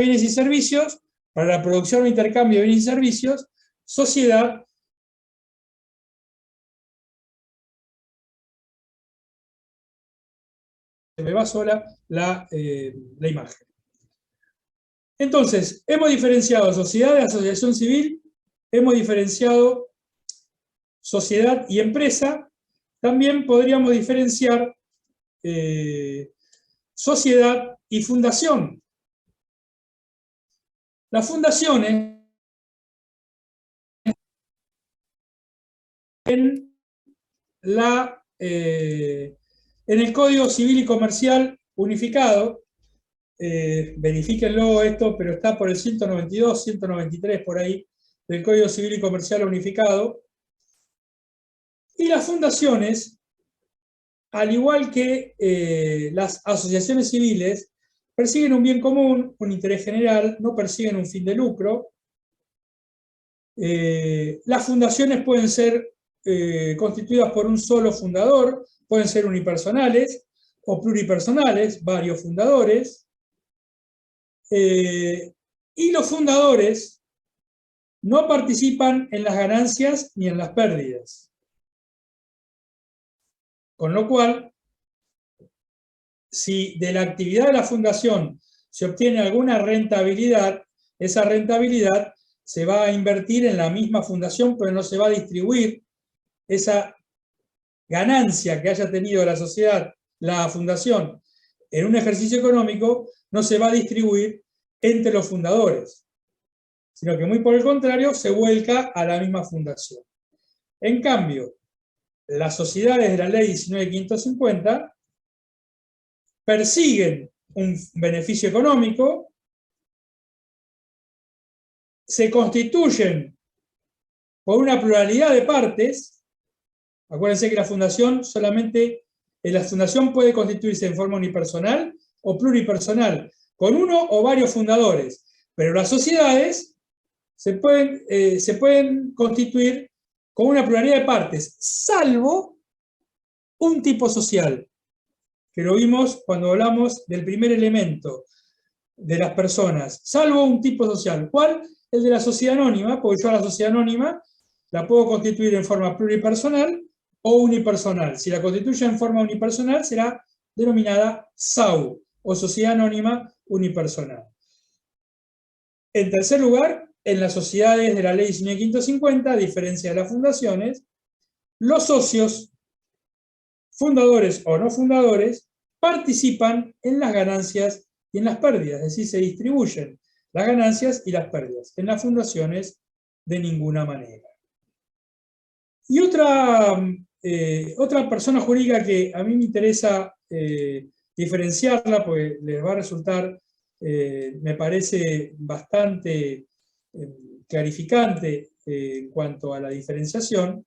bienes y servicios, para la producción o intercambio de bienes y servicios, sociedad, se me va sola la imagen. Entonces, hemos diferenciado sociedad de asociación civil, hemos diferenciado sociedad y empresa, también podríamos diferenciar sociedad y fundación. Las fundaciones en el Código Civil y Comercial Unificado, verifíquenlo esto, pero está por el 192, 193 por ahí, del Código Civil y Comercial Unificado. Y las fundaciones, al igual que las asociaciones civiles, persiguen un bien común, un interés general, no persiguen un fin de lucro. Las fundaciones pueden ser constituidas por un solo fundador, pueden ser unipersonales o pluripersonales, varios fundadores. Y los fundadores no participan en las ganancias ni en las pérdidas. Con lo cual, si de la actividad de la fundación se obtiene alguna rentabilidad, esa rentabilidad se va a invertir en la misma fundación, pero no se va a distribuir. Esa ganancia que haya tenido la sociedad, la fundación, en un ejercicio económico, no se va a distribuir entre los fundadores, sino que muy por el contrario se vuelca a la misma fundación. En cambio, las sociedades de la ley 19.550 persiguen un beneficio económico, se constituyen por una pluralidad de partes. Acuérdense que la fundación puede constituirse en forma unipersonal o pluripersonal, con uno o varios fundadores, pero las sociedades se pueden constituir con una pluralidad de partes, salvo un tipo social, que lo vimos cuando hablamos del primer elemento de las personas, salvo un tipo social. ¿Cuál? El de la sociedad anónima, porque yo a la sociedad anónima la puedo constituir en forma pluripersonal o unipersonal. Si la constituyo en forma unipersonal, será denominada SAU, o Sociedad Anónima Unipersonal. En tercer lugar, en las sociedades de la ley 19.550, a diferencia de las fundaciones, los socios, fundadores o no fundadores, participan en las ganancias y en las pérdidas, es decir, se distribuyen las ganancias y las pérdidas. En las fundaciones, de ninguna manera. Y otra persona jurídica que a mí me interesa diferenciarla, porque les va a resultar, me parece, bastante clarificante en cuanto a la diferenciación,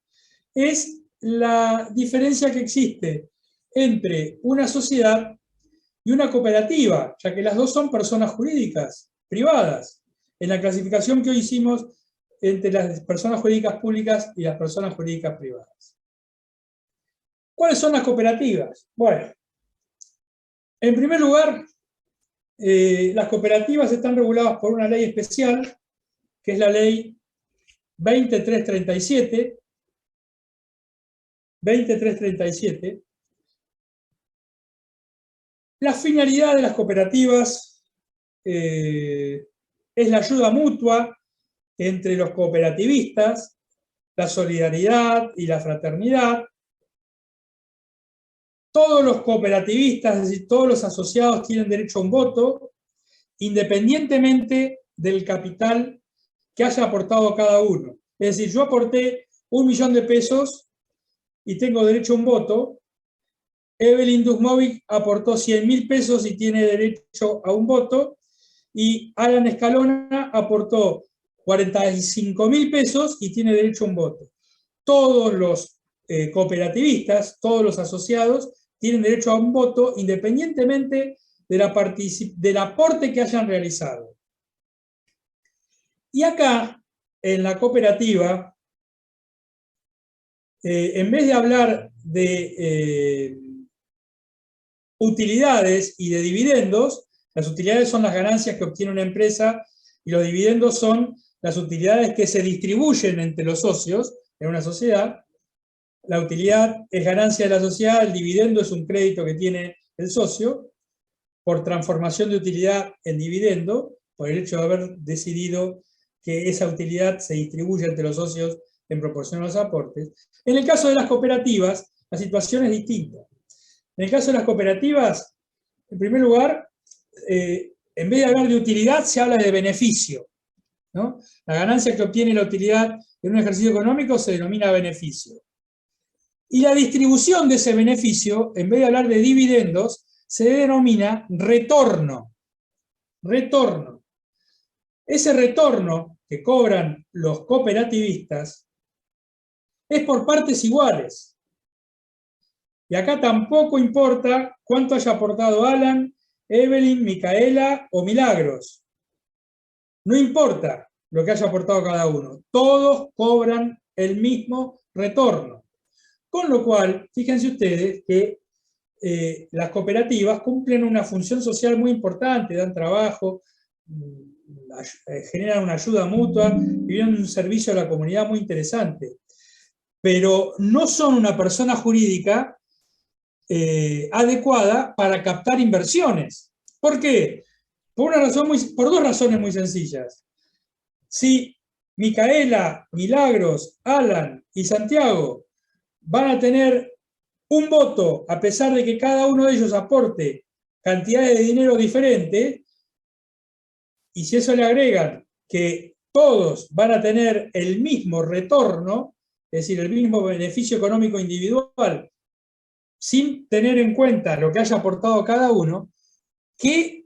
es la diferencia que existe entre una sociedad y una cooperativa, ya que las dos son personas jurídicas privadas. En la clasificación que hoy hicimos entre las personas jurídicas públicas y las personas jurídicas privadas. ¿Cuáles son las cooperativas? Bueno, en primer lugar, las cooperativas están reguladas por una ley especial, que es la ley 2337. La finalidad de las cooperativas es la ayuda mutua entre los cooperativistas, la solidaridad y la fraternidad. Todos los cooperativistas, es decir, todos los asociados tienen derecho a un voto, independientemente del capital que haya aportado cada uno. Es decir, yo aporté 1 millón de pesos y tengo derecho a un voto. Evelyn Duzmovic aportó 100.000 pesos y tiene derecho a un voto. Y Alan Escalona aportó 45.000 pesos y tiene derecho a un voto. Todos los cooperativistas, todos los asociados, tienen derecho a un voto independientemente del aporte que hayan realizado. Y acá, en la cooperativa, en vez de hablar de utilidades y de dividendos, Las utilidades son las ganancias que obtiene una empresa y los dividendos son las utilidades que se distribuyen entre los socios en una sociedad. La utilidad es ganancia de la sociedad, el dividendo es un crédito que tiene el socio por transformación de utilidad en dividendo, por el hecho de haber decidido que esa utilidad se distribuye entre los socios en proporción a los aportes. En el caso de las cooperativas, la situación es distinta. En el caso de las cooperativas, en primer lugar, en vez de hablar de utilidad, se habla de beneficio, ¿no? La ganancia que obtiene la utilidad en un ejercicio económico se denomina beneficio. Y la distribución de ese beneficio, en vez de hablar de dividendos, se denomina retorno. Retorno. Ese retorno que cobran los cooperativistas es por partes iguales. Y acá tampoco importa cuánto haya aportado Alan, Evelyn, Micaela o Milagros. No importa lo que haya aportado cada uno. Todos cobran el mismo retorno. Con lo cual, fíjense ustedes que las cooperativas cumplen una función social muy importante, dan trabajo, generan una ayuda mutua y brindan un servicio a la comunidad muy interesante. Pero no son una persona jurídica adecuada para captar inversiones. ¿Por qué? Por dos razones muy sencillas. Si Micaela, Milagros, Alan y Santiago van a tener un voto, a pesar de que cada uno de ellos aporte cantidades de dinero diferentes, y si eso le agregan que todos van a tener el mismo retorno, es decir, el mismo beneficio económico individual, sin tener en cuenta lo que haya aportado cada uno, ¿qué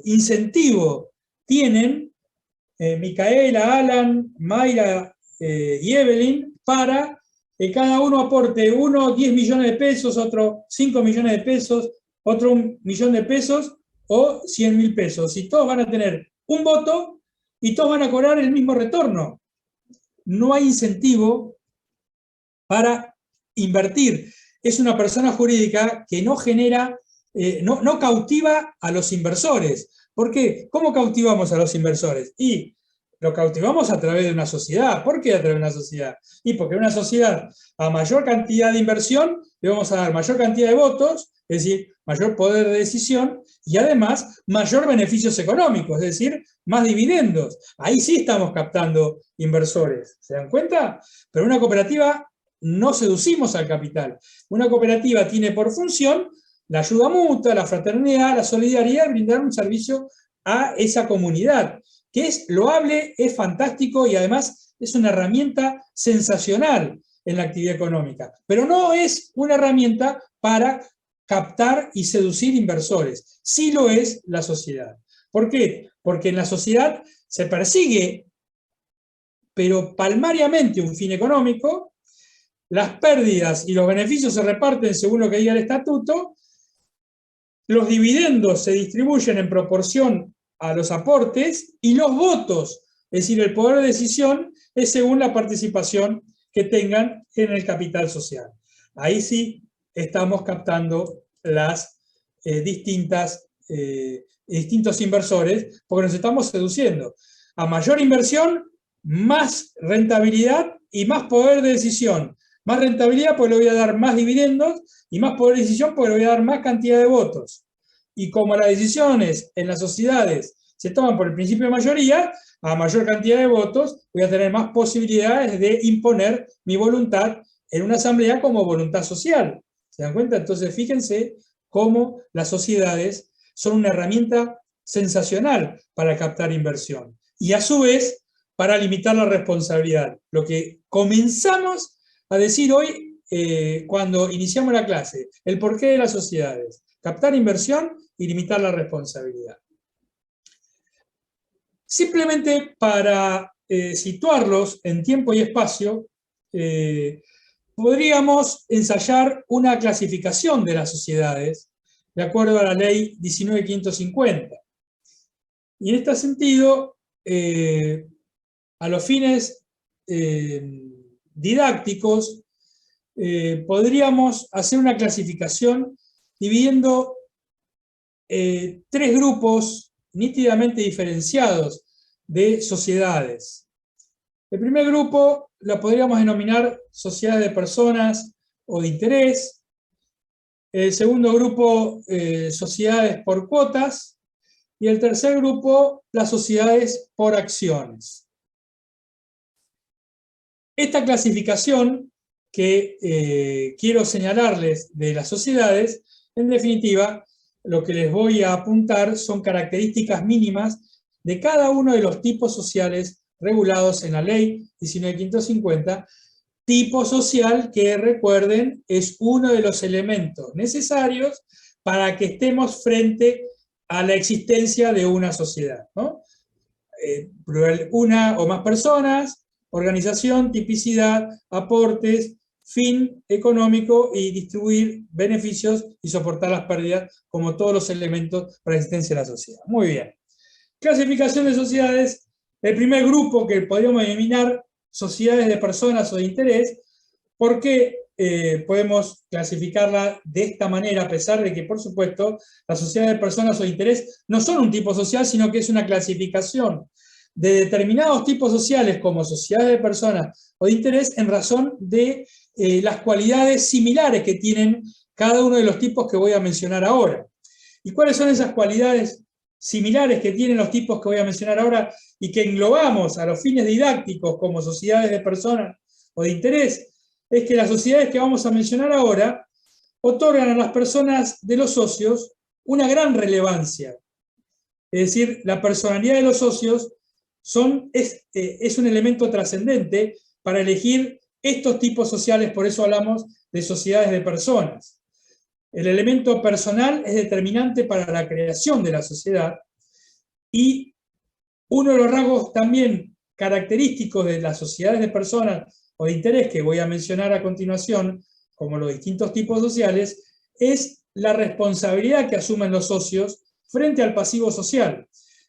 incentivo tienen Micaela, Alan, Mayra y Evelyn para que cada uno aporte, uno 10 millones de pesos, otro 5 millones de pesos, otro 1 millón de pesos o 100.000 pesos? Si todos van a tener un voto y todos van a cobrar el mismo retorno. No hay incentivo para invertir. Es una persona jurídica que no genera, no cautiva a los inversores. ¿Por qué? ¿Cómo cautivamos a los inversores? Y lo cautivamos a través de una sociedad. ¿Por qué a través de una sociedad? Y porque en una sociedad, a mayor cantidad de inversión, le vamos a dar mayor cantidad de votos, es decir, mayor poder de decisión, y además mayor beneficios económicos, es decir, más dividendos. Ahí sí estamos captando inversores. ¿Se dan cuenta? Pero una cooperativa no seducimos al capital. Una cooperativa tiene por función la ayuda mutua, la fraternidad, la solidaridad, brindar un servicio a esa comunidad, que es loable, es fantástico y además es una herramienta sensacional en la actividad económica, pero no es una herramienta para captar y seducir inversores. Sí lo es la sociedad. ¿Por qué? Porque en la sociedad se persigue, pero palmariamente, un fin económico. Las pérdidas y los beneficios se reparten según lo que diga el estatuto, los dividendos se distribuyen en proporción a los aportes y los votos, es decir, el poder de decisión, es según la participación que tengan en el capital social. Ahí sí estamos captando las distintos inversores, porque nos estamos seduciendo. A mayor inversión, más rentabilidad y más poder de decisión. Más rentabilidad porque le voy a dar más dividendos y más poder de decisión porque le voy a dar más cantidad de votos. Y como las decisiones en las sociedades se toman por el principio de mayoría, a mayor cantidad de votos voy a tener más posibilidades de imponer mi voluntad en una asamblea como voluntad social. ¿Se dan cuenta? Entonces fíjense cómo las sociedades son una herramienta sensacional para captar inversión. Y a su vez, para limitar la responsabilidad. Lo que comenzamos a decir hoy cuando iniciamos la clase, el porqué de las sociedades, captar inversión y limitar la responsabilidad. Simplemente para situarlos en tiempo y espacio, podríamos ensayar una clasificación de las sociedades de acuerdo a la ley 19.550. Y en este sentido, a los fines didácticos, podríamos hacer una clasificación dividiendo tres grupos nítidamente diferenciados de sociedades. El primer grupo lo podríamos denominar sociedades de personas o de interés. El segundo grupo, sociedades por cuotas. Y el tercer grupo, las sociedades por acciones. Esta clasificación que quiero señalarles de las sociedades, en definitiva, lo que les voy a apuntar son características mínimas de cada uno de los tipos sociales regulados en la Ley 19.550, tipo social que, recuerden, es uno de los elementos necesarios para que estemos frente a la existencia de una sociedad, ¿no? Una o más personas, organización, tipicidad, aportes, fin económico y distribuir beneficios y soportar las pérdidas como todos los elementos para la existencia de la sociedad. Muy bien. Clasificación de sociedades. El primer grupo que podríamos denominar sociedades de personas o de interés. ¿Por qué podemos clasificarla de esta manera, a pesar de que, por supuesto, las sociedades de personas o de interés no son un tipo social, sino que es una clasificación de determinados tipos sociales como sociedades de personas o de interés en razón de las cualidades similares que tienen cada uno de los tipos que voy a mencionar ahora. ¿Y cuáles son esas cualidades similares que tienen los tipos que voy a mencionar ahora y que englobamos a los fines didácticos como sociedades de personas o de interés? Es que las sociedades que vamos a mencionar ahora otorgan a las personas de los socios una gran relevancia. Es decir, la personalidad de los socios es un elemento trascendente para elegir estos tipos sociales, por eso hablamos de sociedades de personas. El elemento personal es determinante para la creación de la sociedad y uno de los rasgos también característicos de las sociedades de personas o de interés que voy a mencionar a continuación, como los distintos tipos sociales, es la responsabilidad que asumen los socios frente al pasivo social.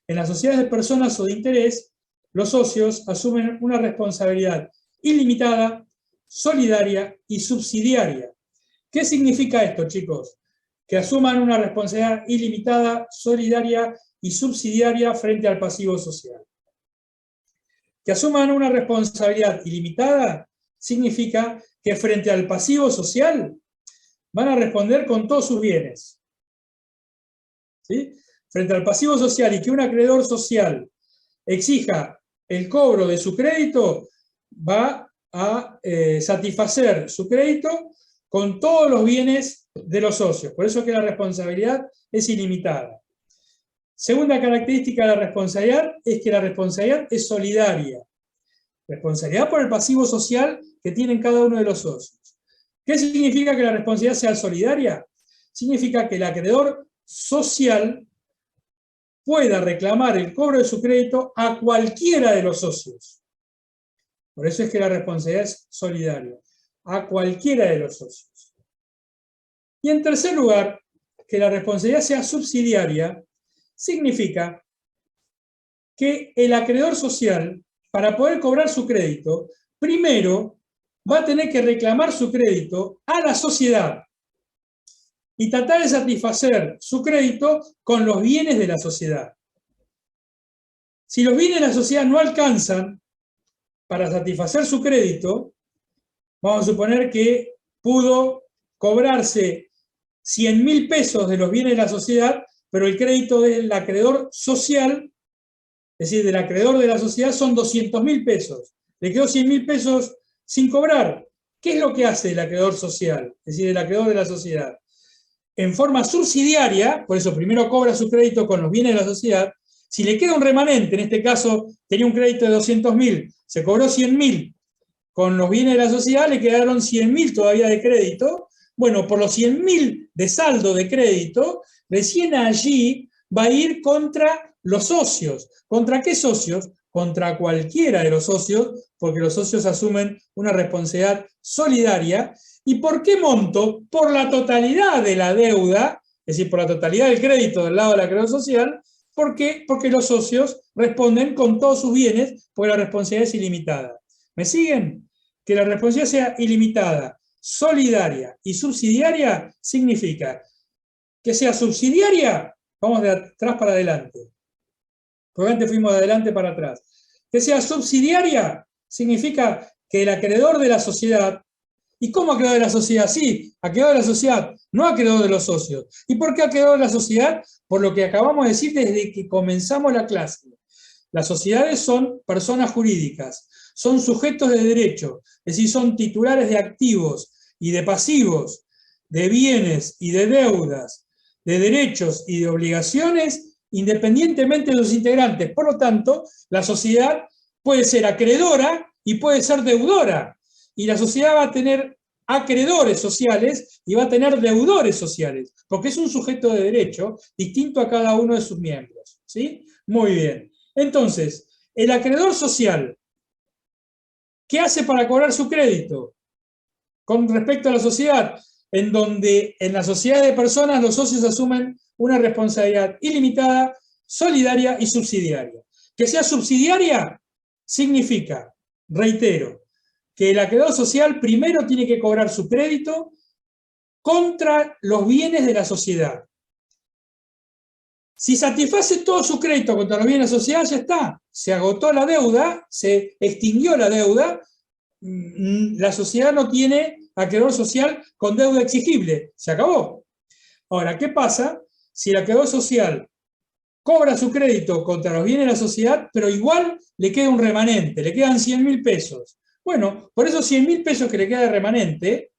En las sociedades de personas o de interés, los socios asumen una responsabilidad ilimitada, solidaria y subsidiaria. ¿Qué significa esto, chicos? Que asuman una responsabilidad ilimitada, solidaria y subsidiaria frente al pasivo social. Que asuman una responsabilidad ilimitada significa que frente al pasivo social van a responder con todos sus bienes. ¿Sí? Frente al pasivo social y que un acreedor social exija el cobro de su crédito, va a satisfacer su crédito con todos los bienes de los socios. Por eso es que la responsabilidad es ilimitada. Segunda característica de la responsabilidad es que la responsabilidad es solidaria. Responsabilidad por el pasivo social que tienen cada uno de los socios. ¿Qué significa que la responsabilidad sea solidaria? Significa que el acreedor social pueda reclamar el cobro de su crédito a cualquiera de los socios. Por eso es que la responsabilidad es solidaria, a cualquiera de los socios. Y en tercer lugar, que la responsabilidad sea subsidiaria, significa que el acreedor social, para poder cobrar su crédito, primero va a tener que reclamar su crédito a la sociedad y tratar de satisfacer su crédito con los bienes de la sociedad. Si los bienes de la sociedad no alcanzan para satisfacer su crédito, vamos a suponer que pudo cobrarse 100.000 pesos de los bienes de la sociedad, pero el crédito del acreedor social, es decir, del acreedor de la sociedad, son 200.000 pesos. Le quedó 100.000 pesos sin cobrar. ¿Qué es lo que hace el acreedor social? Es decir, el acreedor de la sociedad. En forma subsidiaria, por eso primero cobra su crédito con los bienes de la sociedad, si le queda un remanente, en este caso tenía un crédito de 200.000, se cobró 100.000 con los bienes de la sociedad, le quedaron 100.000 todavía de crédito. Bueno, por los 100.000 de saldo de crédito, recién allí va a ir contra los socios. ¿Contra qué socios? Contra cualquiera de los socios, porque los socios asumen una responsabilidad solidaria. ¿Y por qué monto? Por la totalidad de la deuda, es decir, por la totalidad del crédito del lado del acreedor social. ¿Por qué? Porque los socios responden con todos sus bienes, porque la responsabilidad es ilimitada. ¿Me siguen? Que la responsabilidad sea ilimitada, solidaria y subsidiaria significa que sea subsidiaria vamos de atrás para adelante, porque antes fuimos de adelante para atrás. Que sea subsidiaria significa que el acreedor de la sociedad, ¿y cómo acreedor de la sociedad? Sí, acreedor de la sociedad, no acreedor de los socios. ¿Y por qué acreedor de la sociedad? Por lo que acabamos de decir desde que comenzamos la clase. Las sociedades son personas jurídicas, son sujetos de derecho, es decir, son titulares de activos y de pasivos, de bienes y de deudas, de derechos y de obligaciones, independientemente de sus integrantes. Por lo tanto, la sociedad puede ser acreedora y puede ser deudora. Y la sociedad va a tener acreedores sociales y va a tener deudores sociales, porque es un sujeto de derecho distinto a cada uno de sus miembros. ¿Sí? Muy bien. Entonces, el acreedor social, ¿qué hace para cobrar su crédito? Con respecto a la sociedad, en donde en la sociedad de personas los socios asumen una responsabilidad ilimitada, solidaria y subsidiaria. Que sea subsidiaria significa, reitero, que el acreedor social primero tiene que cobrar su crédito contra los bienes de la sociedad. Si satisface todo su crédito contra los bienes de la sociedad, ya está. Se agotó la deuda, se extinguió la deuda, la sociedad no tiene acreedor social con deuda exigible, se acabó. Ahora, ¿qué pasa si el acreedor social cobra su crédito contra los bienes de la sociedad, pero igual le queda un remanente, le quedan 100.000 pesos? Bueno, por esos 100.000 pesos que le queda de remanente,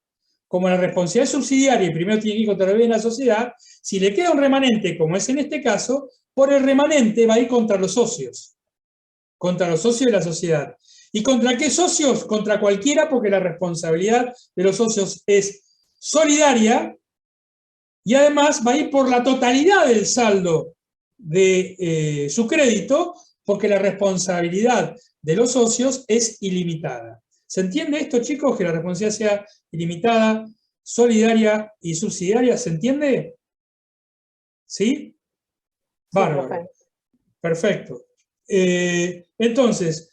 como la responsabilidad subsidiaria y primero tiene que ir contra los bienes de la sociedad, si le queda un remanente, como es en este caso, por el remanente va a ir contra los socios de la sociedad. ¿Y contra qué socios? Contra cualquiera, porque la responsabilidad de los socios es solidaria y además va a ir por la totalidad del saldo de su crédito, porque la responsabilidad de los socios es ilimitada. ¿Se entiende esto, chicos? Que la responsabilidad sea ilimitada, solidaria y subsidiaria. ¿Se entiende? ¿Sí? Bárbaro. Perfecto. Entonces,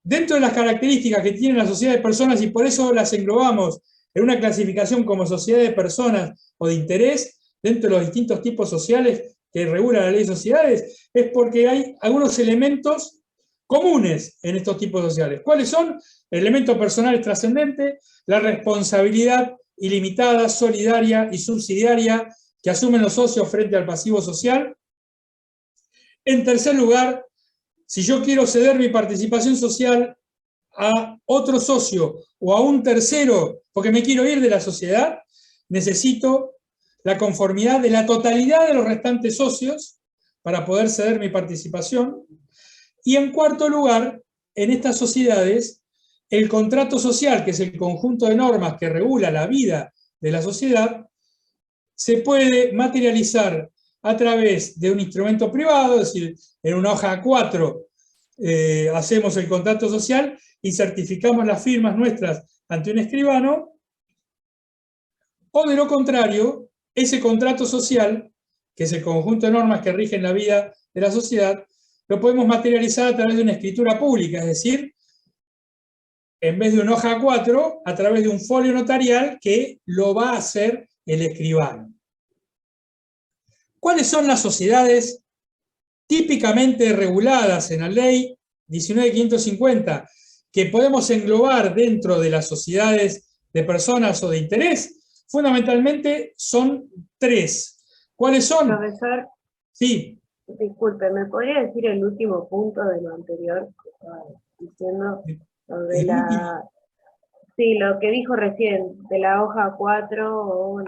dentro de las características que tiene la sociedad de personas, y por eso las englobamos en una clasificación como sociedad de personas o de interés, dentro de los distintos tipos sociales que regula la ley de sociedades, es porque hay algunos elementos comunes en estos tipos sociales. ¿Cuáles son? El elemento personal es trascendente, la responsabilidad ilimitada, solidaria y subsidiaria que asumen los socios frente al pasivo social. En tercer lugar, si yo quiero ceder mi participación social a otro socio o a un tercero porque me quiero ir de la sociedad, necesito la conformidad de la totalidad de los restantes socios para poder ceder mi participación. Y en cuarto lugar, en estas sociedades, el contrato social, que es el conjunto de normas que regula la vida de la sociedad, se puede materializar a través de un instrumento privado, es decir, en una hoja A4 hacemos el contrato social y certificamos las firmas nuestras ante un escribano, o de lo contrario, ese contrato social, que es el conjunto de normas que rigen la vida de la sociedad, lo podemos materializar a través de una escritura pública, es decir, en vez de una hoja A4, a través de un folio notarial que lo va a hacer el escribano. ¿Cuáles son las sociedades típicamente reguladas en la ley 19.550 que podemos englobar dentro de las sociedades de personas o de interés? Fundamentalmente son tres. ¿Cuáles son? Profesor, sí. Disculpe, ¿me podría decir el último punto de lo anterior que estaba diciendo? Sobre la... Sí, lo que dijo recién, de la hoja 4 o...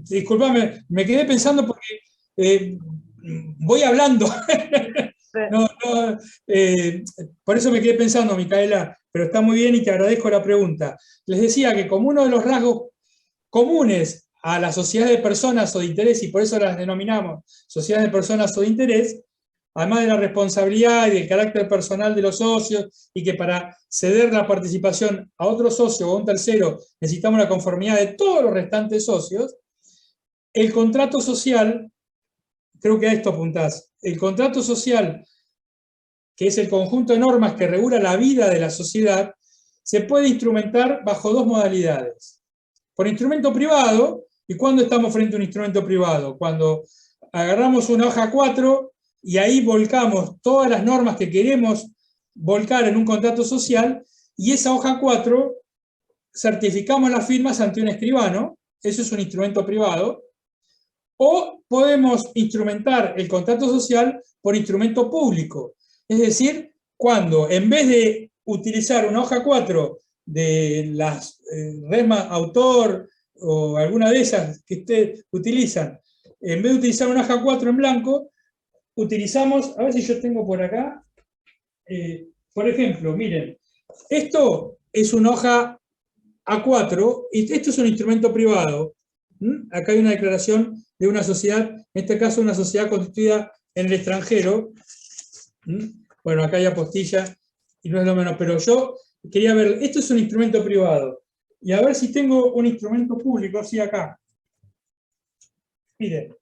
Discúlpame, me quedé pensando porque voy hablando. Por eso me quedé pensando, Micaela, pero está muy bien y te agradezco la pregunta. Les decía que como uno de los rasgos comunes a la sociedad de personas o de interés, y por eso las denominamos sociedades de personas o de interés, además de la responsabilidad y del carácter personal de los socios, y que para ceder la participación a otro socio o a un tercero necesitamos la conformidad de todos los restantes socios, el contrato social, creo que a esto apuntás, el contrato social, que es el conjunto de normas que regula la vida de la sociedad, se puede instrumentar bajo dos modalidades. Por instrumento privado. ¿Y cuándo estamos frente a un instrumento privado? Cuando agarramos una hoja 4 y ahí volcamos todas las normas que queremos volcar en un contrato social, y esa hoja 4 certificamos las firmas ante un escribano, eso es un instrumento privado, o podemos instrumentar el contrato social por instrumento público. Es decir, cuando en vez de utilizar una hoja 4 de las RESMA autor o alguna de esas que ustedes utilizan, en vez de utilizar una hoja 4 en blanco, utilizamos, a ver si yo tengo por acá, por ejemplo, miren, esto es una hoja A4, y esto es un instrumento privado. Acá hay una declaración de una sociedad, en este caso una sociedad constituida en el extranjero. Bueno, acá hay apostilla, y no es lo menos, pero yo quería ver, esto es un instrumento privado, y a ver si tengo un instrumento público, sí, acá. Miren,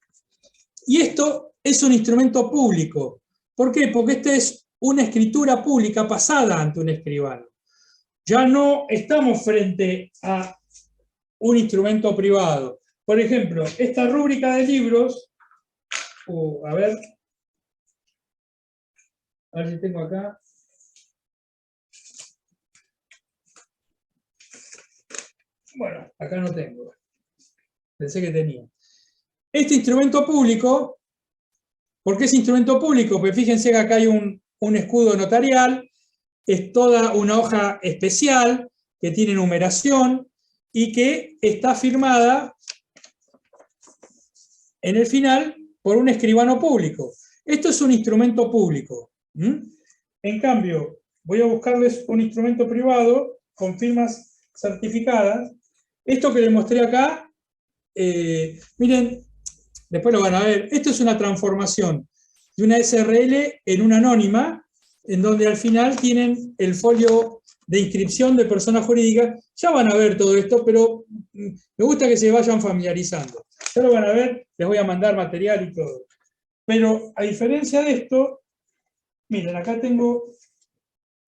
y esto es un instrumento público. ¿Por qué? Porque esta es una escritura pública pasada ante un escribano. Ya no estamos frente a un instrumento privado. Por ejemplo, esta rúbrica de libros, a ver si tengo acá. Bueno, acá no tengo. Pensé que tenía. Este instrumento público, ¿por qué es instrumento público? Pues fíjense que acá hay un escudo notarial, es toda una hoja especial que tiene numeración y que está firmada en el final por un escribano público. Esto es un instrumento público. En cambio, voy a buscarles un instrumento privado con firmas certificadas. Esto que les mostré acá, miren, después lo van a ver, esto es una transformación de una SRL en una anónima, en donde al final tienen el folio de inscripción de persona jurídica. Ya van a ver todo esto, pero me gusta que se vayan familiarizando. Ya lo van a ver, les voy a mandar material y todo. Pero a diferencia de esto, miren, acá tengo,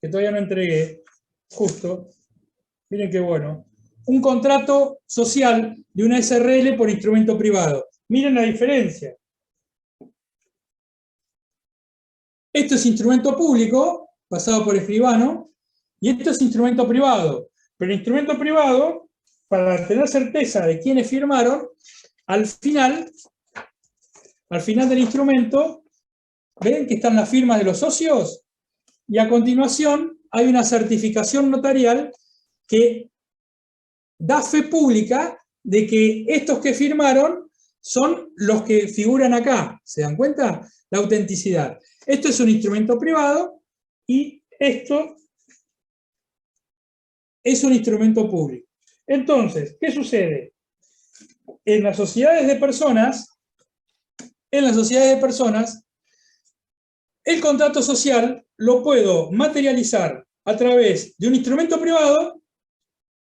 que todavía no entregué, justo, miren qué bueno, un contrato social de una SRL por instrumento privado. Miren la diferencia. Esto es instrumento público, pasado por escribano, y esto es instrumento privado. Pero el instrumento privado, para tener certeza de quiénes firmaron, al final del instrumento, ven que están las firmas de los socios, y a continuación hay una certificación notarial que da fe pública de que estos que firmaron son los que figuran acá. ¿Se dan cuenta? La autenticidad. Esto es un instrumento privado y esto es un instrumento público. Entonces, ¿qué sucede? En las sociedades de personas, el contrato social lo puedo materializar a través de un instrumento privado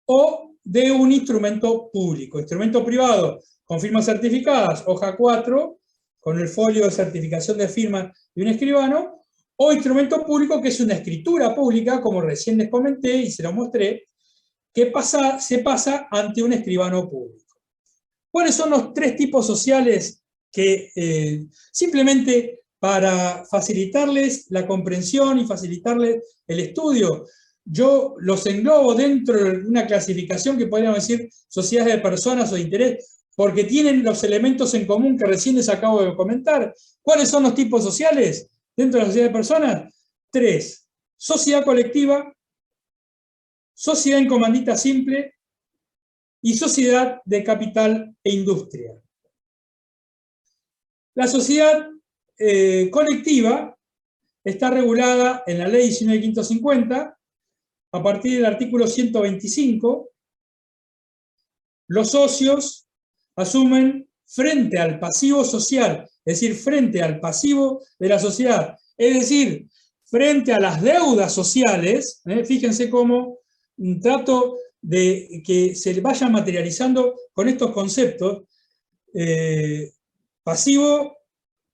o de un instrumento público. Instrumento privado con firmas certificadas, hoja 4, con el folio de certificación de firma de un escribano, o instrumento público que es una escritura pública, como recién les comenté y se lo mostré, que se pasa ante un escribano público. ¿Cuáles son los tres tipos sociales que simplemente para facilitarles la comprensión y facilitarles el estudio, yo los englobo dentro de una clasificación que podríamos decir sociedades de personas o de interés, porque tienen los elementos en común que recién les acabo de comentar? ¿Cuáles son los tipos sociales dentro de la sociedad de personas? Tres: sociedad colectiva, sociedad en comandita simple y sociedad de capital e industria. La sociedad colectiva está regulada en la ley 19.550 a partir del artículo 125. Los socios asumen frente al pasivo social, es decir, frente al pasivo de la sociedad, es decir, frente a las deudas sociales. Fíjense cómo trato de que se vayan materializando con estos conceptos. Pasivo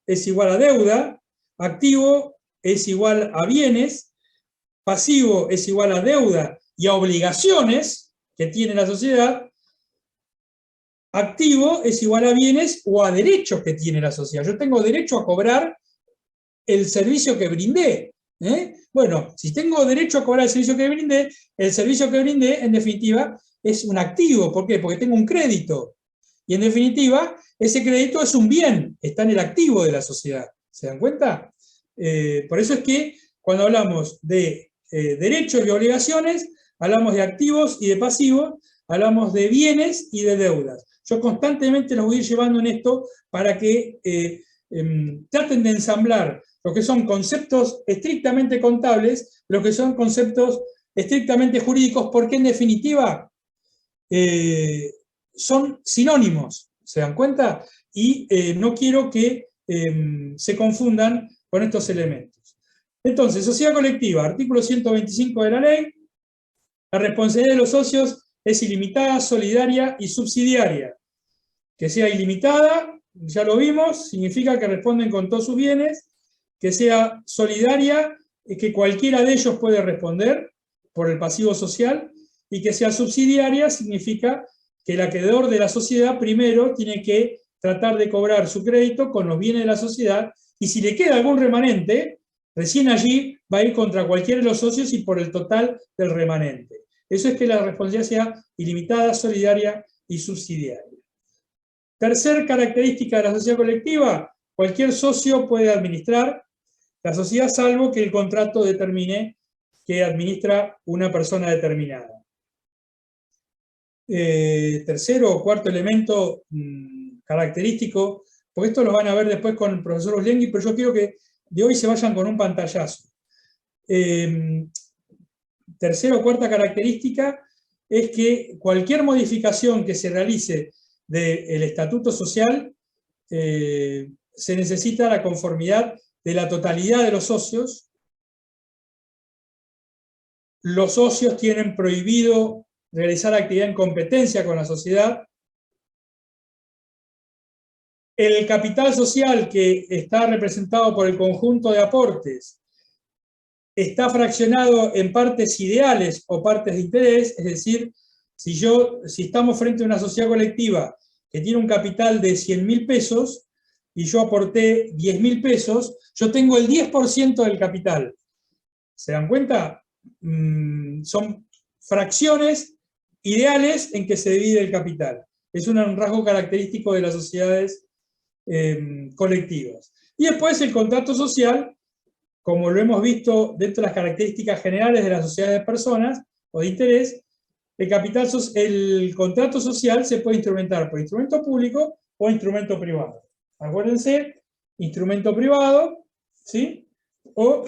es igual a deuda, activo es igual a bienes, pasivo es igual a deuda y a obligaciones que tiene la sociedad, activo es igual a bienes o a derechos que tiene la sociedad. Yo tengo derecho a cobrar el servicio que brindé. Bueno, si tengo derecho a cobrar el servicio que brindé, en definitiva, es un activo. ¿Por qué? Porque tengo un crédito. Y en definitiva, ese crédito es un bien, está en el activo de la sociedad. ¿Se dan cuenta? Por eso es que cuando hablamos de derechos y obligaciones, hablamos de activos y de pasivos, hablamos de bienes y de deudas. Yo constantemente los voy a ir llevando en esto para que traten de ensamblar lo que son conceptos estrictamente contables, lo que son conceptos estrictamente jurídicos, porque en definitiva son sinónimos, ¿se dan cuenta? Y no quiero que se confundan con estos elementos. Entonces, sociedad colectiva, artículo 125 de la ley, la responsabilidad de los socios es ilimitada, solidaria y subsidiaria. Que sea ilimitada, ya lo vimos, significa que responden con todos sus bienes. Que sea solidaria, que cualquiera de ellos puede responder por el pasivo social. Y que sea subsidiaria, significa que el acreedor de la sociedad primero tiene que tratar de cobrar su crédito con los bienes de la sociedad, y si le queda algún remanente, recién allí va a ir contra cualquiera de los socios y por el total del remanente. Eso es que la responsabilidad sea ilimitada, solidaria y subsidiaria. Tercer característica de la sociedad colectiva: cualquier socio puede administrar la sociedad salvo que el contrato determine que administra una persona determinada. Tercero o cuarto elemento característico, porque esto lo van a ver después con el profesor Uslengui, pero yo quiero que de hoy se vayan con un pantallazo. Tercera o cuarta característica es que cualquier modificación que se realice del estatuto social se necesita la conformidad de la totalidad de los socios. Los socios tienen prohibido realizar actividad en competencia con la sociedad. El capital social, que está representado por el conjunto de aportes, está fraccionado en partes ideales o partes de interés, es decir, si estamos frente a una sociedad colectiva que tiene un capital de 100.000 pesos y yo aporté 10.000 pesos, yo tengo el 10% del capital. ¿Se dan cuenta? Son fracciones ideales en que se divide el capital. Es un rasgo característico de las sociedades colectivas. Y después el contrato social, como lo hemos visto dentro de las características generales de las sociedades de personas o de interés, el contrato social se puede instrumentar por instrumento público o instrumento privado. Acuérdense, instrumento privado, ¿sí? O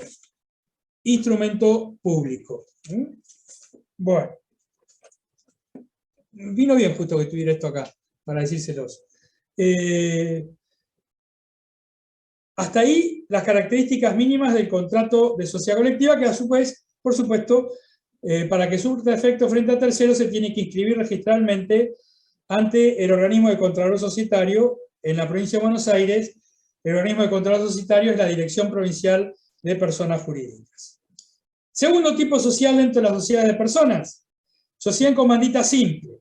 instrumento público. Bueno. Vino bien justo que tuviera esto acá, para decírselos. Hasta ahí las características mínimas del contrato de sociedad colectiva, que a su vez, por supuesto, para que surta efecto frente a terceros, se tiene que inscribir registralmente ante el organismo de Contralor Societario en la provincia de Buenos Aires. El organismo de Contralor Societario es la Dirección Provincial de Personas Jurídicas. Segundo tipo social dentro de las sociedades de personas: sociedad en comandita simple,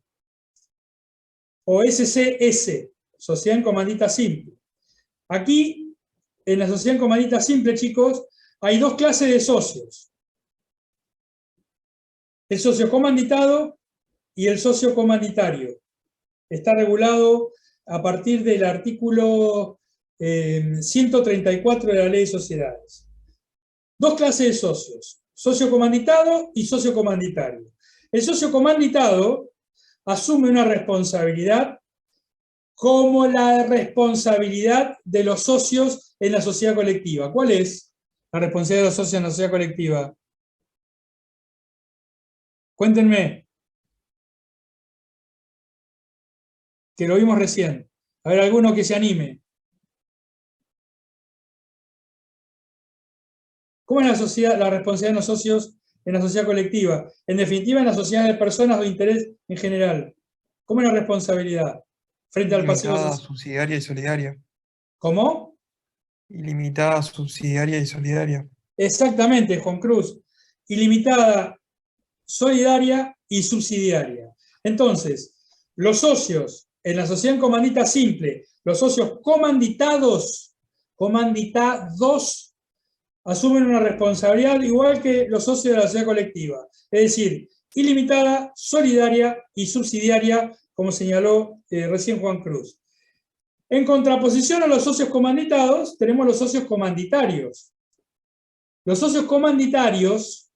o SCS, sociedad en comandita simple. Aquí, en la sociedad en comandita simple, chicos, hay dos clases de socios: el socio comanditado y el socio comanditario. Está regulado a partir del artículo 134 de la Ley de Sociedades. Dos clases de socios: socio comanditado y socio comanditario. El socio comanditado asume una responsabilidad como la responsabilidad de los socios en la sociedad colectiva. ¿Cuál es la responsabilidad de los socios en la sociedad colectiva? Cuéntenme. Que lo vimos recién. A ver, alguno que se anime. ¿Cómo es la responsabilidad de los socios en la sociedad colectiva? En definitiva, en la sociedad de personas o de interés en general. ¿Cómo es la responsabilidad frente al pasivo social? Ilimitada, subsidiaria y solidaria. ¿Cómo? Ilimitada, subsidiaria y solidaria. Exactamente, Juan Cruz. Ilimitada, solidaria y subsidiaria. Entonces, los socios en la sociedad en comandita simple, los socios comanditados asumen una responsabilidad igual que los socios de la sociedad colectiva, es decir, ilimitada, solidaria y subsidiaria, como señaló recién Juan Cruz. En contraposición a los socios comanditados, tenemos los socios comanditarios. Los socios comanditarios,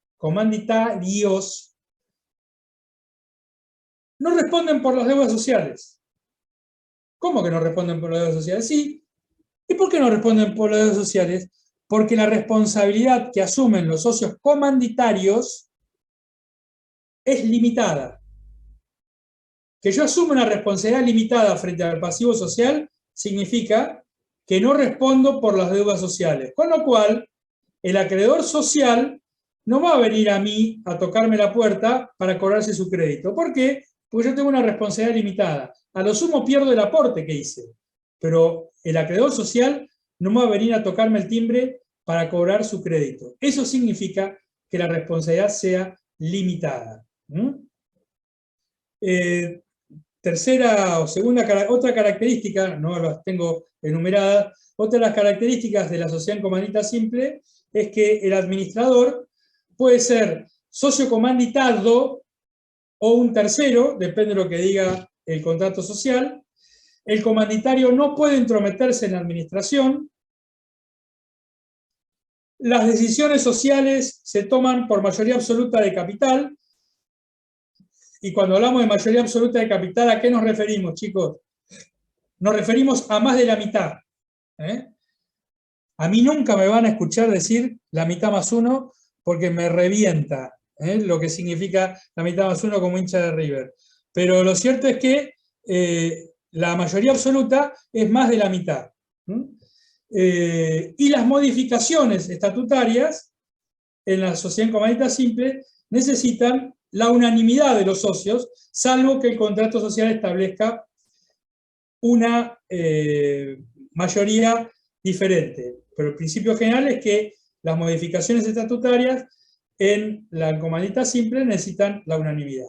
no responden por las deudas sociales. ¿Cómo que no responden por las deudas sociales? Sí. ¿Y por qué no responden por las deudas sociales? Porque la responsabilidad que asumen los socios comanditarios es limitada. Que yo asuma una responsabilidad limitada frente al pasivo social significa que no respondo por las deudas sociales. Con lo cual, el acreedor social no va a venir a mí a tocarme la puerta para cobrarse su crédito. ¿Por qué? Porque yo tengo una responsabilidad limitada. A lo sumo pierdo el aporte que hice, pero el acreedor social no va a venir a tocarme el timbre para cobrar su crédito. Eso significa que la responsabilidad sea limitada. Tercera o segunda, otra característica, no las tengo enumeradas, otra de las características de la sociedad en comandita simple es que el administrador puede ser socio comanditado o un tercero, depende de lo que diga el contrato social. El comanditario no puede entrometerse en la administración. Las decisiones sociales se toman por mayoría absoluta de capital. Y cuando hablamos de mayoría absoluta de capital, ¿a qué nos referimos, chicos? Nos referimos a más de la mitad. A mí nunca me van a escuchar decir la mitad más uno porque me revienta lo que significa la mitad más uno como hincha de River. Pero lo cierto es que la mayoría absoluta es más de la mitad. Y las modificaciones estatutarias en la sociedad en comandita simple necesitan la unanimidad de los socios, salvo que el contrato social establezca una mayoría diferente. Pero el principio general es que las modificaciones estatutarias en la comandita simple necesitan la unanimidad.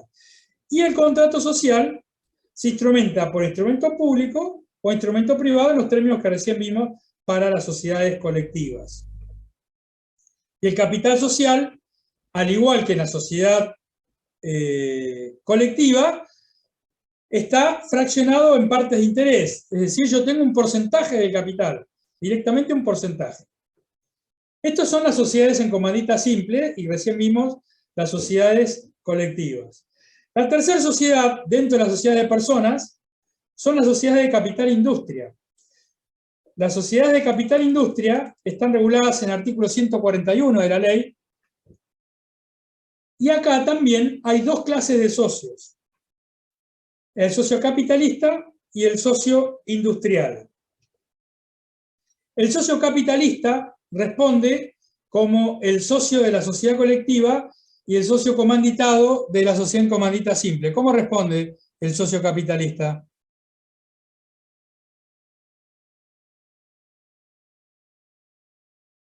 Y el contrato social se instrumenta por instrumento público o instrumento privado en los términos que recién vimos para las sociedades colectivas. Y el capital social, al igual que en la sociedad colectiva, está fraccionado en partes de interés. Es decir, yo tengo un porcentaje del capital, directamente un porcentaje. Estas son las sociedades en comandita simple y recién vimos las sociedades colectivas. La tercera sociedad, dentro de la sociedad de personas, son las sociedades de capital industria. Las sociedades de capital industria están reguladas en el artículo 141 de la ley. Y acá también hay dos clases de socios. El socio capitalista y el socio industrial. El socio capitalista responde como el socio de la sociedad colectiva y el socio comanditado de la sociedad en comandita simple. ¿Cómo responde el socio capitalista?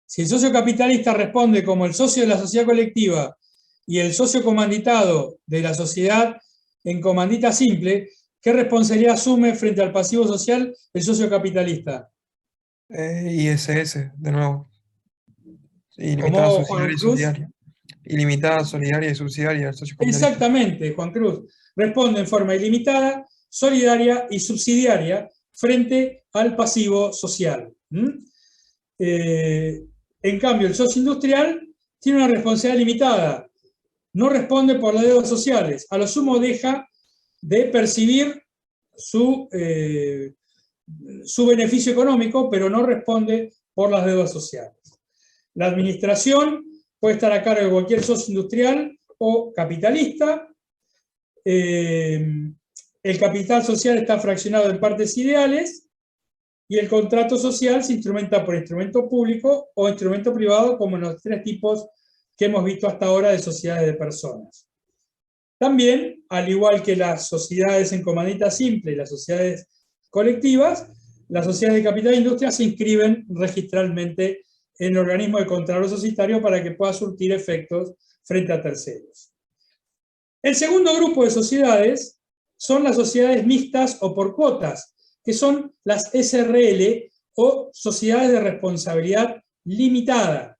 Si el socio capitalista responde como el socio de la sociedad colectiva y el socio comanditado de la sociedad en comandita simple, ¿qué responsabilidad asume frente al pasivo social el socio capitalista? ISS, de nuevo. Ilimitada, subsidiaria y solidaria. Ilimitada, solidaria y subsidiaria del socio capitalista. Exactamente, Juan Cruz. Responde en forma ilimitada, solidaria y subsidiaria frente al pasivo social. En cambio, el socio industrial tiene una responsabilidad limitada. No responde por las deudas sociales. A lo sumo deja de percibir su beneficio económico, pero no responde por las deudas sociales. La administración puede estar a cargo de cualquier socio industrial o capitalista. El capital social está fraccionado en partes ideales y el contrato social se instrumenta por instrumento público o instrumento privado, como en los tres tipos que hemos visto hasta ahora de sociedades de personas. También, al igual que las sociedades en comandita simple y las sociedades colectivas, las sociedades de capital e industria se inscriben registralmente en el organismo de contralor societario para que pueda surtir efectos frente a terceros. El segundo grupo de sociedades son las sociedades mixtas o por cuotas, que son las SRL o sociedades de responsabilidad limitada.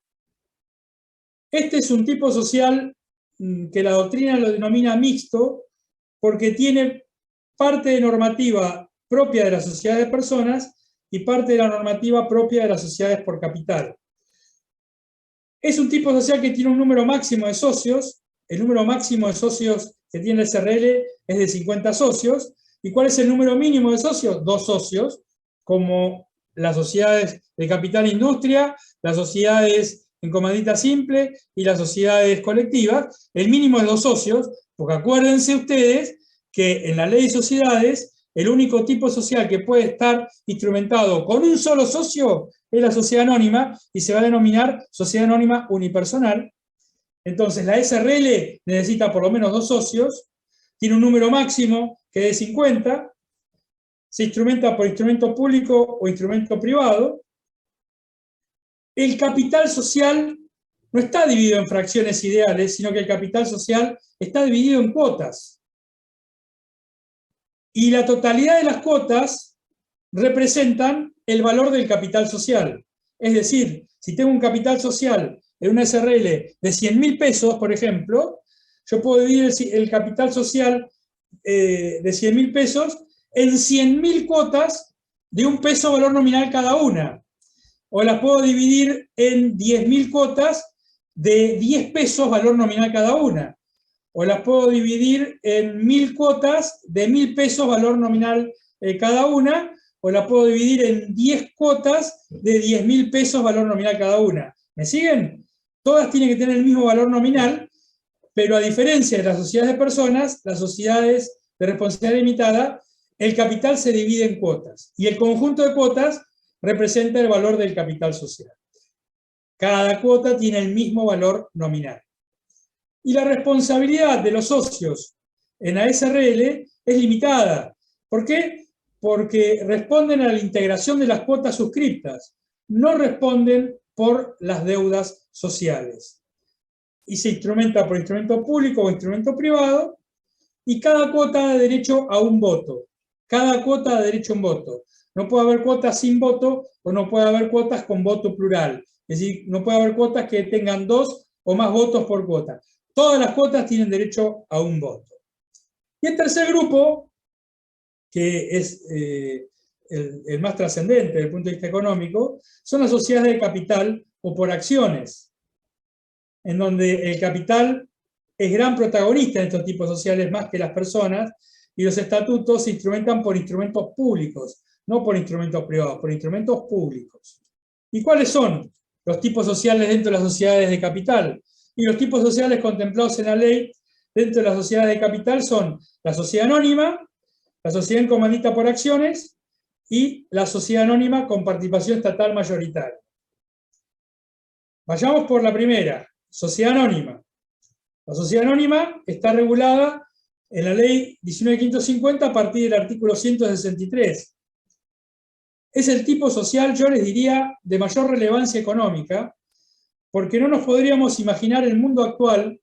Este es un tipo social que la doctrina lo denomina mixto porque tiene parte de normativa propia de las sociedades de personas y parte de la normativa propia de las sociedades por capital. Es un tipo social que tiene un número máximo de socios. El número máximo de socios que tiene el SRL es de 50 socios. ¿Y cuál es el número mínimo de socios? 2 socios, como las sociedades de capital e industria, las sociedades en comandita simple y las sociedades colectivas. El mínimo es 2 socios, porque acuérdense ustedes que en la ley de sociedades el único tipo social que puede estar instrumentado con un solo socio es la sociedad anónima y se va a denominar sociedad anónima unipersonal. Entonces la SRL necesita por lo menos 2 socios, tiene un número máximo que es de 50, se instrumenta por instrumento público o instrumento privado. El capital social no está dividido en fracciones ideales, sino que el capital social está dividido en cuotas. Y la totalidad de las cuotas representan el valor del capital social. Es decir, si tengo un capital social en una SRL de 100.000 pesos, por ejemplo, yo puedo dividir el capital social de 100.000 pesos en 100.000 cuotas de un peso valor nominal cada una. O las puedo dividir en 10.000 cuotas de 10 pesos valor nominal cada una. O las puedo dividir en 1.000 cuotas de 1.000 pesos valor nominal cada una, o las puedo dividir en 10 cuotas de 10.000 pesos valor nominal cada una. ¿Me siguen? Todas tienen que tener el mismo valor nominal, pero a diferencia de las sociedades de personas, las sociedades de responsabilidad limitada, el capital se divide en cuotas, y el conjunto de cuotas representa el valor del capital social. Cada cuota tiene el mismo valor nominal. Y la responsabilidad de los socios en la SRL es limitada. ¿Por qué? Porque responden a la integración de las cuotas suscriptas, no responden por las deudas sociales. Y se instrumenta por instrumento público o instrumento privado, y cada cuota da derecho a un voto. Cada cuota da derecho a un voto. No puede haber cuotas sin voto o no puede haber cuotas con voto plural. Es decir, no puede haber cuotas que tengan 2 o más votos por cuota. Todas las cuotas tienen derecho a un voto. Y el tercer grupo, que es el más trascendente desde el punto de vista económico, son las sociedades de capital o por acciones, en donde el capital es gran protagonista en estos tipos sociales más que las personas, y los estatutos se instrumentan por instrumentos públicos, no por instrumentos privados, por instrumentos públicos. ¿Y cuáles son los tipos sociales dentro de las sociedades de capital? Y los tipos sociales contemplados en la ley dentro de las sociedades de capital son la sociedad anónima, la sociedad en comandita por acciones y la sociedad anónima con participación estatal mayoritaria. Vayamos por la primera, sociedad anónima. La sociedad anónima está regulada en la ley 19.550 a partir del artículo 163. Es el tipo social, yo les diría, de mayor relevancia económica, porque no nos podríamos imaginar el mundo actual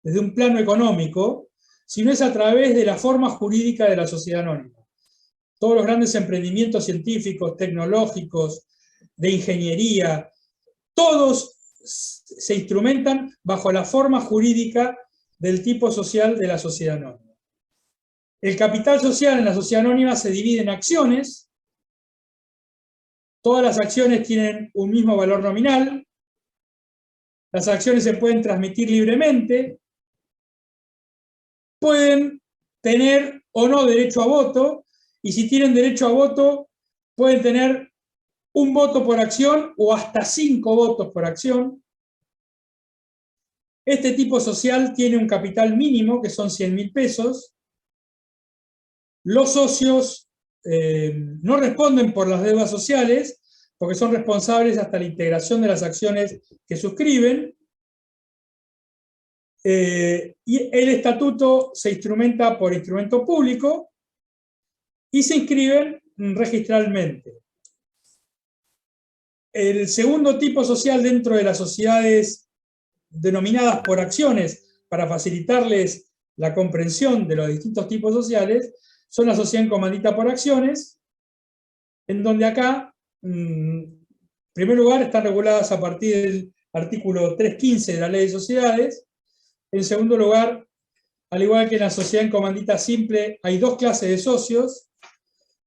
desde un plano económico, si no es a través de la forma jurídica de la sociedad anónima. Todos los grandes emprendimientos científicos, tecnológicos, de ingeniería, todos se instrumentan bajo la forma jurídica del tipo social de la sociedad anónima. El capital social en la sociedad anónima se divide en acciones. Todas las acciones tienen un mismo valor nominal. Las acciones se pueden transmitir libremente. Pueden tener o no derecho a voto, y si tienen derecho a voto, pueden tener un voto por acción o hasta 5 votos por acción. Este tipo social tiene un capital mínimo, que son 100.000 pesos. Los socios no responden por las deudas sociales, porque son responsables hasta la integración de las acciones que suscriben. Y el estatuto se instrumenta por instrumento público y se inscriben registralmente. El segundo tipo social dentro de las sociedades denominadas por acciones, para facilitarles la comprensión de los distintos tipos sociales son la sociedad en comandita por acciones, en donde acá, en primer lugar, están reguladas a partir del artículo 315 de la Ley de Sociedades. En segundo lugar, al igual que en la sociedad en comandita simple, hay dos clases de socios,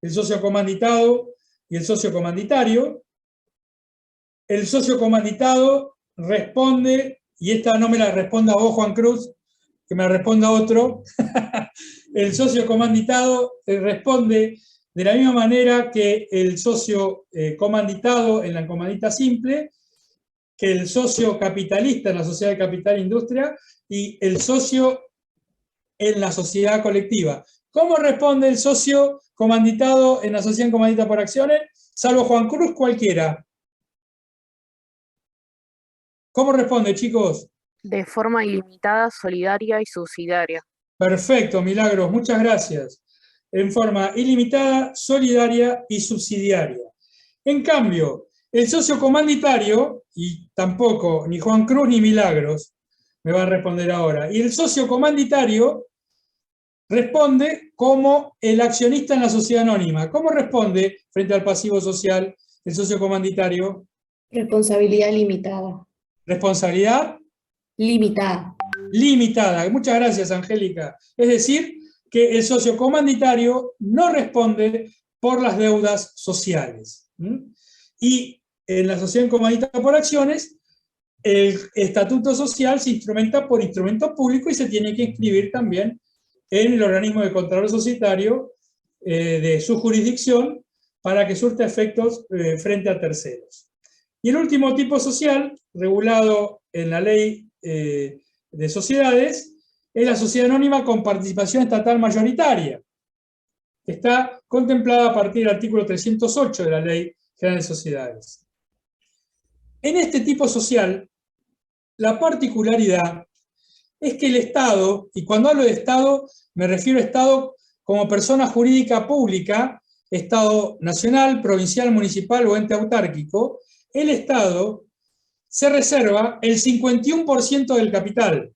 el socio comanditado y el socio comanditario. El socio comanditado responde, y esta no me la responda vos, Juan Cruz, que me la responda otro. El socio comanditado responde de la misma manera que el socio comanditado en la comandita simple, que el socio capitalista en la sociedad de capital e industria, y el socio en la sociedad colectiva. ¿Cómo responde el socio comanditado en la sociedad en comandita por acciones? Salvo Juan Cruz, cualquiera. ¿Cómo responde, chicos? De forma ilimitada, solidaria y subsidiaria. Perfecto, Milagros, muchas gracias. En forma ilimitada, solidaria y subsidiaria. En cambio, el socio comanditario, y tampoco ni Juan Cruz ni Milagros me va a responder ahora, y el socio comanditario responde como el accionista en la sociedad anónima. ¿Cómo responde frente al pasivo social el socio comanditario? Responsabilidad limitada. Responsabilidad Limitada. limitada. Muchas gracias, Angélica. Es decir, que el socio comanditario no responde por las deudas sociales. Y en la sociedad en comandita por acciones, el estatuto social se instrumenta por instrumento público y se tiene que inscribir también en el organismo de control societario de su jurisdicción para que surta efectos frente a terceros. Y el último tipo social, regulado en la ley de sociedades, es la sociedad anónima con participación estatal mayoritaria, que está contemplada a partir del artículo 308 de la Ley General de Sociedades. En este tipo social, la particularidad es que el Estado, y cuando hablo de Estado, me refiero a Estado como persona jurídica pública, Estado nacional, provincial, municipal o ente autárquico, el Estado se reserva el 51% del capital.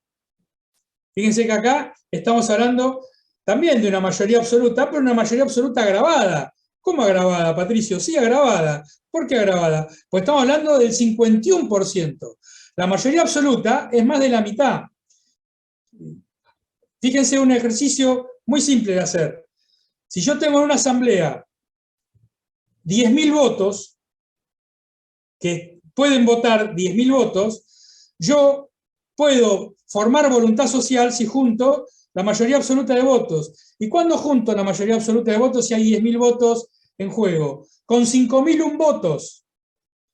Fíjense que acá estamos hablando también de una mayoría absoluta, pero una mayoría absoluta agravada. ¿Cómo agravada, Patricio? Sí, agravada. ¿Por qué agravada? Pues estamos hablando del 51%. La mayoría absoluta es más de la mitad. Fíjense un ejercicio muy simple de hacer. Si yo tengo en una asamblea 10.000 votos, que pueden votar 10.000 votos, yo puedo formar voluntad social si junto la mayoría absoluta de votos. ¿Y cuándo junto la mayoría absoluta de votos si hay 10.000 votos en juego? Con 5.001 votos.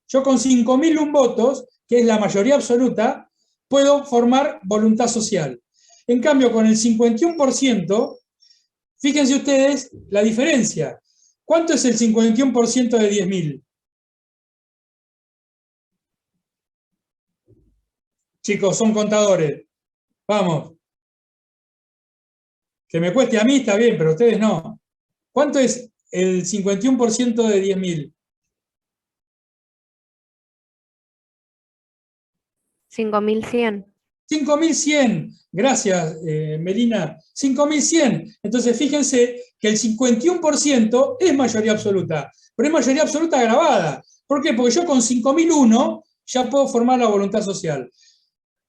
Yo con 5.001 votos, que es la mayoría absoluta, puedo formar voluntad social. En cambio, con el 51%, fíjense ustedes la diferencia. ¿Cuánto es el 51% de 10.000? Chicos, son contadores. Vamos. Que me cueste a mí está bien, pero ustedes no. ¿Cuánto es el 51% de 10.000? 5.100. 5.100. Gracias, Melina. 5.100. Entonces, fíjense que el 51% es mayoría absoluta, pero es mayoría absoluta agravada. ¿Por qué? Porque yo con 5.001 ya puedo formar la voluntad social.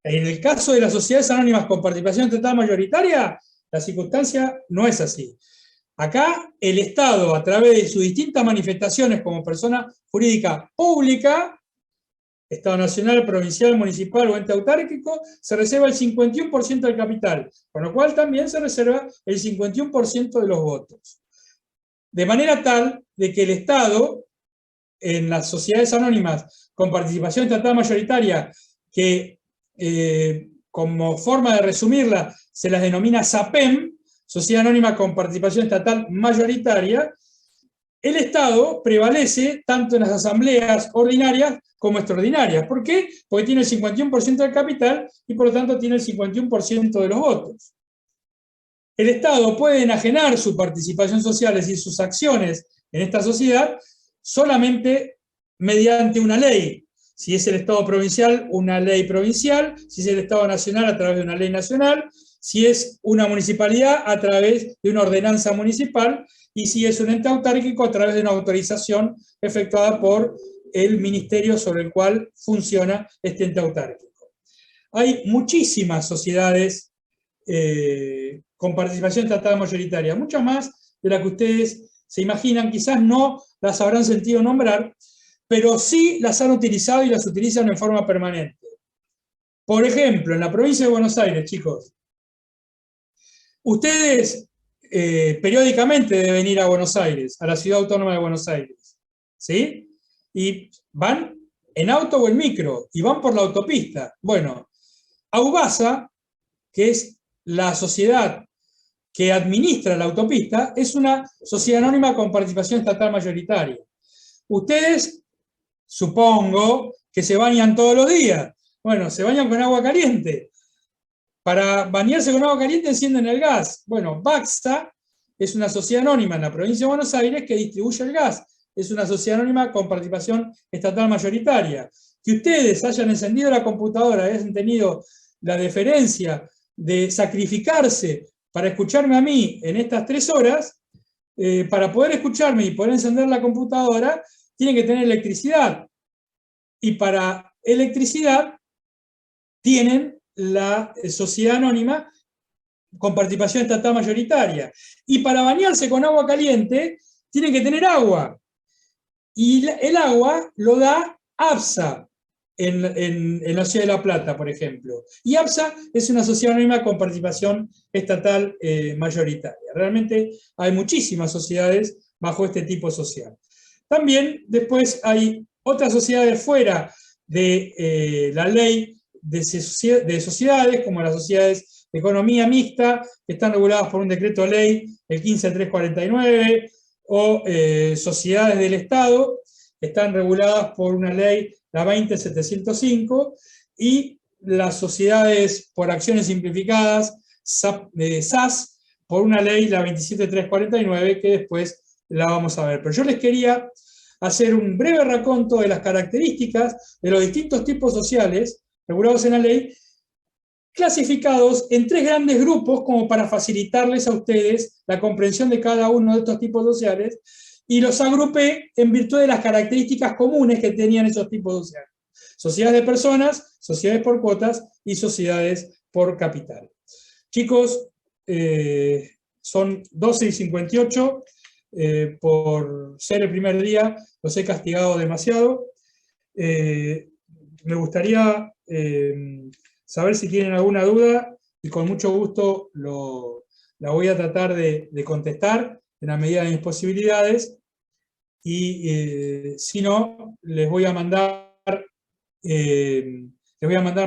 En el caso de las sociedades anónimas con participación estatal mayoritaria, la circunstancia no es así. Acá el Estado, a través de sus distintas manifestaciones como persona jurídica pública, Estado nacional, provincial, municipal o ente autárquico, se reserva el 51% del capital, con lo cual también se reserva el 51% de los votos. De manera tal de que el Estado, en las sociedades anónimas con participación estatal mayoritaria, que como forma de resumirla se las denomina SAPEM, Sociedad Anónima con Participación Estatal Mayoritaria, el Estado prevalece tanto en las asambleas ordinarias como extraordinarias. ¿Por qué? Porque tiene el 51% del capital y por lo tanto tiene el 51% de los votos. El Estado puede enajenar su participación social, es decir, sus acciones en esta sociedad, solamente mediante una ley. Si es el Estado provincial, una ley provincial. Si es el Estado nacional, a través de una ley nacional. si es una municipalidad a través de una ordenanza municipal, y si es un ente autárquico a través de una autorización efectuada por el ministerio sobre el cual funciona este ente autárquico. Hay muchísimas sociedades con participación estatal mayoritaria, muchas más de las que ustedes se imaginan, quizás no las habrán sentido nombrar, pero sí las han utilizado y las utilizan en forma permanente. Por ejemplo, en la provincia de Buenos Aires, chicos, ustedes periódicamente deben ir a Buenos Aires, a la ciudad autónoma de Buenos Aires, ¿sí? Y van en auto o en micro, y van por la autopista. Bueno, Aubasa, que es la sociedad que administra la autopista, es una sociedad anónima con participación estatal mayoritaria. Ustedes, supongo, que se bañan todos los días. Bueno, se bañan con agua caliente. Para bañarse con agua caliente encienden el gas. Bueno, Baxta es una sociedad anónima en la provincia de Buenos Aires que distribuye el gas. Es una sociedad anónima con participación estatal mayoritaria. Que ustedes hayan encendido la computadora, hayan tenido la deferencia de sacrificarse para escucharme a mí en estas 3 horas, para poder escucharme y poder encender la computadora, tienen que tener electricidad. Y para electricidad tienen la sociedad anónima con participación estatal mayoritaria. Y para bañarse con agua caliente, tienen que tener agua. Y el agua lo da ABSA en la ciudad de La Plata, por ejemplo. Y ABSA es una sociedad anónima con participación estatal mayoritaria. Realmente hay muchísimas sociedades bajo este tipo social. También después hay otras sociedades fuera de la ley de sociedades, como las sociedades de economía mixta, que están reguladas por un decreto ley, el 15349, o sociedades del Estado, que están reguladas por una ley, la 20705, y las sociedades por acciones simplificadas, SAS, por una ley, la 27349, que después la vamos a ver. Pero yo les quería hacer un breve raconto de las características de los distintos tipos sociales regulados en la ley, clasificados en 3 grandes grupos como para facilitarles a ustedes la comprensión de cada uno de estos tipos sociales, y los agrupé en virtud de las características comunes que tenían esos tipos sociales. Sociedades de personas, sociedades por cuotas y sociedades por capital. Chicos, son 12:58, por ser el primer día los he castigado demasiado. Me gustaría saber si tienen alguna duda, y con mucho gusto la voy a tratar de contestar en la medida de mis posibilidades, y si no, les voy a mandar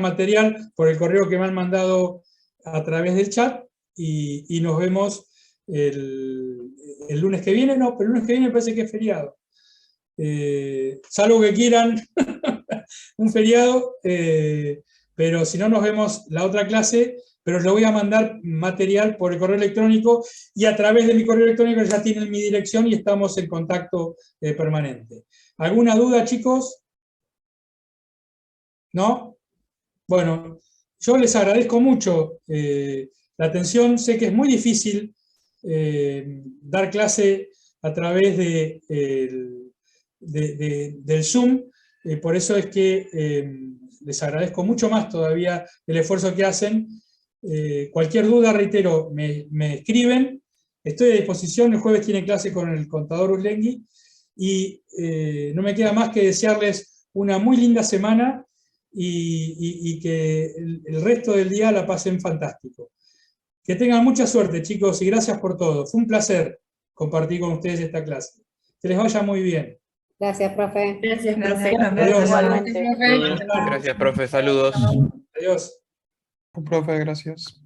material por el correo que me han mandado a través del chat, y nos vemos el lunes que viene. No, pero el lunes que viene me parece que es feriado. Salvo que quieran un feriado, pero si no, nos vemos la otra clase, pero les voy a mandar material por el correo electrónico, y a través de mi correo electrónico ya tienen mi dirección y estamos en contacto permanente. ¿Alguna duda, chicos? ¿No? Bueno, yo les agradezco mucho la atención. Sé que es muy difícil dar clase a través del Zoom, por eso es que les agradezco mucho más todavía el esfuerzo que hacen. Cualquier duda, reitero, me escriben. Estoy a disposición. El jueves tiene clase con el contador Uslengui, y no me queda más que desearles una muy linda semana, y que el resto del día la pasen fantástico. Que tengan mucha suerte, chicos, y gracias por todo. Fue un placer compartir con ustedes esta clase. Que les vaya muy bien. Gracias, profe. Gracias, profe. Adiós. Igualmente. Gracias, profe. Saludos. Adiós. Profe, gracias.